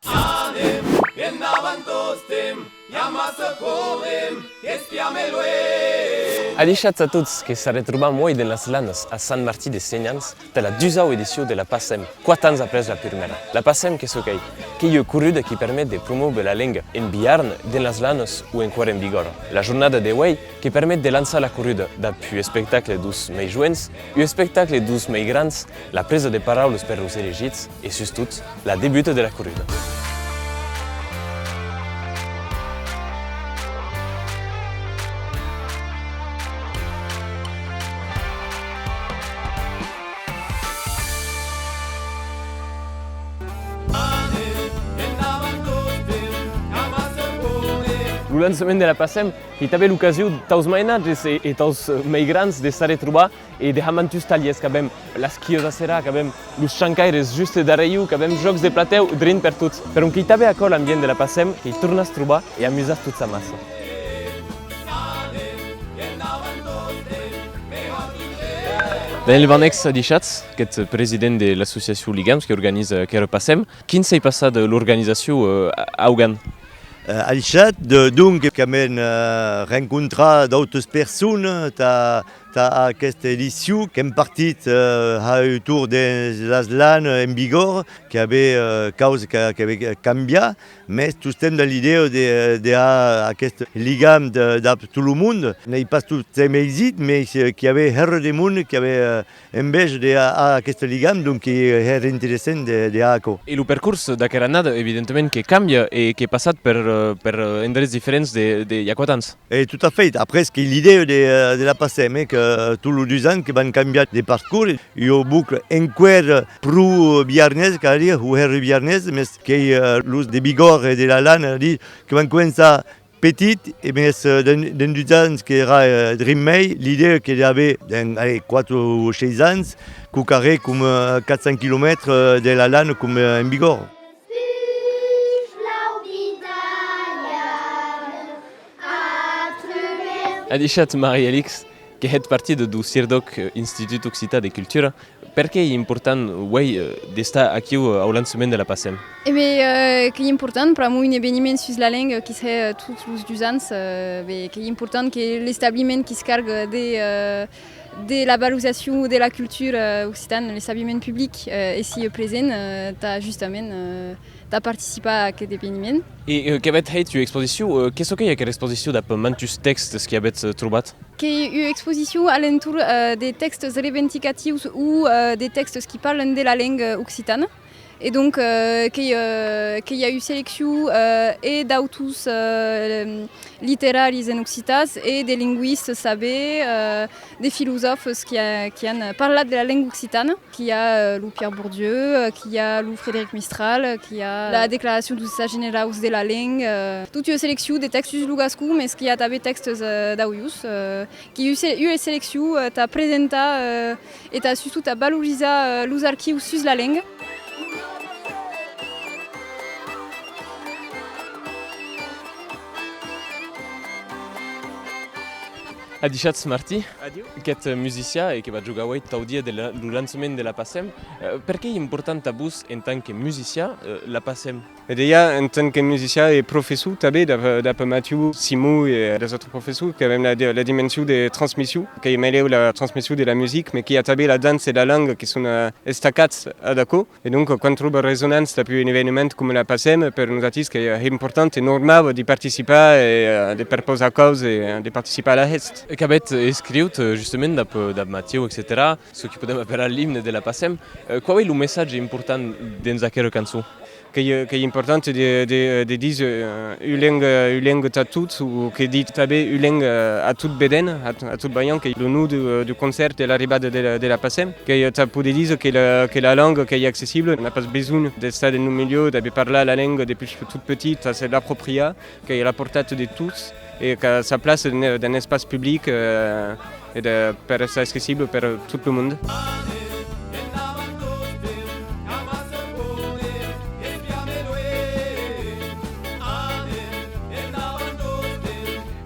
Anem, endavant tostem, iamassa correm, espiam e luem. Adichats a tots que s'ha retrobat moi de les lanes a Sant Martí de Senyans de la 12a edició de la PASSEM, 4 anys après la primera. La PASSEM que és que hi ha corrida que permet de promoure la llengua en Biarn, de les lanes o encara en vigor. La jornada de Way que permet de lançar la corrida d'api espectacle dels més joves, i espectacle dels més grans, la presa de paraules per els elegits i, sobretot, la debuta de la corrida. El lançament de la PASSEM hi també l'ocasió dels mainatges i dels més grans de s'ha retrobar i de hamantus talies, que avem l'esquí de cera, que avem els xancaires just darrere, que avem jocs de plateu drin per tots. Però que hi també a l'ambient de la PASSEM, que hi tornes a trobar i amusar tots a massa. Daniel Vanex Adichats, que és president de l'associació Ligams, que organitza la PASSEM. Quin s'ha passat l'organització a Augan? Adichats, donc, que hem rencontrat d'autres persones a aquesta edició, que hem partit autour de les lanes en vigor, que havia causa que havia canviat, mais tot estem de l'idea d'aquest lligam de tot el món. No hi pas tot hem èxit, mais que hi havia arreu del món, que havia envej d'aquest lligam, donc era interessant d'aco. I el percurs d'aquesta anada, evidentment, que canvia i que ha passat per endreços diferents de 4 anys. Tout à fait. Après, que l'idée de la PASSEM, que tous les 2 ans que van canviar de parcours, i ho bucle encara pro biarnès, cal dir, o era biarnès, mais que l'ús de vigor de la lana, dir que van començar petit, et mais dans 2 ans que era Dream May, l'idée que hi havia dans 4 o 6 anys, que carré com 400 km de la lana com en vigor. Adichats Marie-Alix, que és partit du CIRDOC, Institut Occità de Cultura. Per què és important d'estar aquí al lançament de la PASSEM? Que és important per a un esdeveniment sur la llengua que serà tots els 2 anys, que és important que l'establiment qui es carga de la valorisation de la culture occitane, l'establiment public ici présent, justament de participar a aquest esdeveniment. I que avete fet una exposició, què és aquesta exposició de mantus textos que avete trobat? Que hi ha una exposició a l'entour de textos reivindicatius o de textos qui parlen de la llengua occitane. Et donc, qu'il y a eu sélection et d'auteurs littéraires en Occitas et des linguistes savés, des philosophes qui ont parlé de la langue occitane, qui y a Lou Pierre Bourdieu, qui y a Lou Frédéric Mistral, qui y a la déclaration des États généraux de la langue, toute une sélection des textes du Lugascu, mais qui y a des textes d'Auyus, qui y a eu une sélection, t'as présenté et t'as surtout valorisé les archives sur la langue. Adichats Martí, que és musicien i que va jugar el dia del lançament de la PASSEM. Per què és important a vos, en tant que musicien, la PASSEM? Déjà, en tant que musicien et professeur, d'après Mathieu, Simon et les autres professeurs, qui avaient la dimension de transmission, qui mêlait la transmission de la musique, mais qui a la danse et la langue qui sont estacats à d'accord. Et donc, quand on trouve résonance depuis un événement comme la PASSEM, pour nous artistes, c'est important et normal de participer et de proposer à cause et de participer à la geste. Que avete escrit justament de Mathieu, etc., ce que podem appeler l'himne de la PASSEM. Qual és el missatge important dins d'aquesta cançó? Que è importante di dire une langue a tutti, o che dit també une langue a tout beden, a tout bayan, che le nom du concert et l'arrivée de la PASSEM, che peut dire que la langue qui est accessible n'a pas besoin d'être dans le milieu, de parler la langue depuis toute petite, c'est l'approprié, qui est à la portée de tous, et que sa place dans un espace public et pour être accessible pour tout le monde.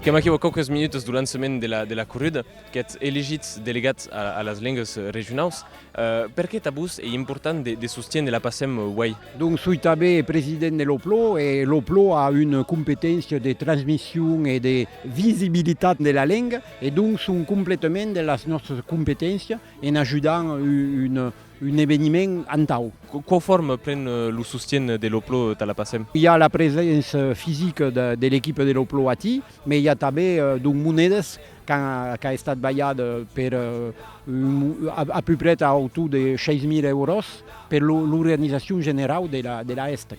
Que m'equivoco qualques minutos do lançament de la corrida, que ets elegits delegats a les llengues regionals. Per què tabús és important de sostenir la PASSEM Way? Donc, suis també président de l'OPLO et l'OPLO a une compétence de transmission et de visibilité de la langue et donc sont complètement de les nostres compétences en ajudant un événement en tau. Quelle forme pren le soutien de l'OPLO a la PASSEM? Il y a la présence physique de l'équipe de l'OPLO a Ti, mais il y a també monedes que ha estat ballat per a peu près autour de 6.000 euros per l'organització general de la Est.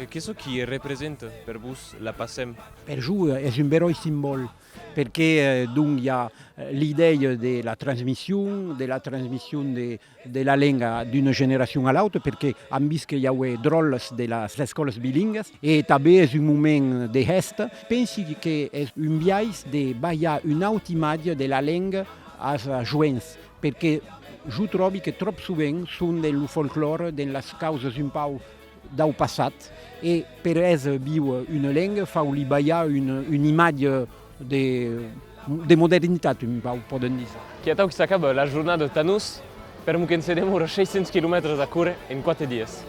Qu'est-ce qui représente per vous la PASSEM? Per jo és un veroi símbol, perquè donc, hi ha l'idea de la transmissió de la llengua d'una generació a l'altra, perquè hem vist que hi ha drols de les escoles bilingues i també és un moment de gesta. Penso que és un viatge de ballar una altra imatge de la llengua als joves, perquè jo trobo que trop sovint són del folklore, de les causes un pau del passat, i per ells viu una llengua fa-li ballar una imatge de modernitat, un pau, poden dir. Qui attend que s'acabe la journée de Tanous, per que ens demora 600 km a córrer en 4 dies.